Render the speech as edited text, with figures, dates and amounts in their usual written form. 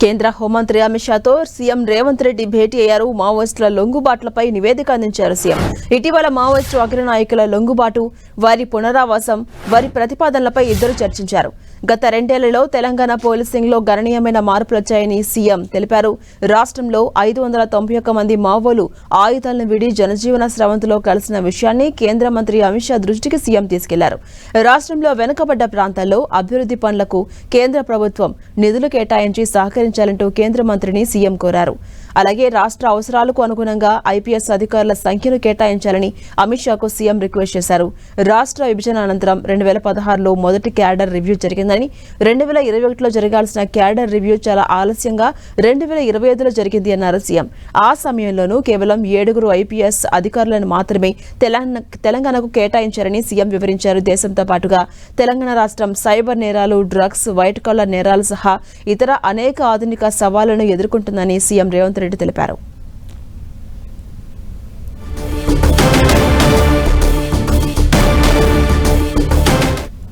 కేంద్ర హోంమంత్రి అమిత్ షాతో సీఎం రేవంత్ రెడ్డి భేటీ అయ్యారు. మావోయిస్టుల లొంగుబాట్లపై నివేదిక అందించారు సీఎం. ఇటీవల మావోయిస్టు అగ్రనాయకుల లొంగుబాటు, వారి పునరావాసం, వారి ప్రతిపాదనలపై ఇద్దరు చర్చించారు. గత 2 ఏళ్లలో తెలంగాణ పోలీసింగ్ లో గణనీయమైన మార్పులు వచ్చాయని సీఎం తెలిపారు. రాష్ట్రంలో 591 మంది మావోలు ఆయుధాలను విడి జనజీవన స్రవంతిలో కలిసిన విషయాన్ని కేంద్ర మంత్రి అమిత్ షా దృష్టికి సీఎం తీసుకెళ్లారు. రాష్ట్రంలో వెనుకబడ్డ ప్రాంతాల్లో అభివృద్ధి పనులకు కేంద్ర ప్రభుత్వం నిధులు కేటాయించి సహకరించాలంటూ కేంద్ర మంత్రిని సీఎం కోరారు. అలాగే రాష్ట్ర అవసరాలకు అనుగుణంగా ఐపీఎస్ అధికారుల సంఖ్యను కేటాయించాలని అమిత్ షాకు సీఎం రిక్వెస్ట్ చేశారు. రాష్ట్ర విభజన అనంతరం 2016లో మొదటి క్యాడర్ రివ్యూ జరిగిందని, 2021లో జరగాల్సిన క్యాడర్ రివ్యూ చాలా ఆలస్యంగా 2025లో జరిగింది అన్నారు సీఎం. ఆ సమయంలోనూ కేవలం 7 ఐపీఎస్ అధికారులను మాత్రమే తెలంగాణకు కేటాయించారని సీఎం వివరించారు. దేశంతో పాటుగా తెలంగాణ రాష్ట్రం సైబర్ నేరాలు, డ్రగ్స్, వైట్ కాలర్ నేరాలు సహా ఇతర అనేక ఆధునిక సవాళ్లను ఎదుర్కొంటుందని సీఎం రేవంత్ రెడ్డి తెలిపారు.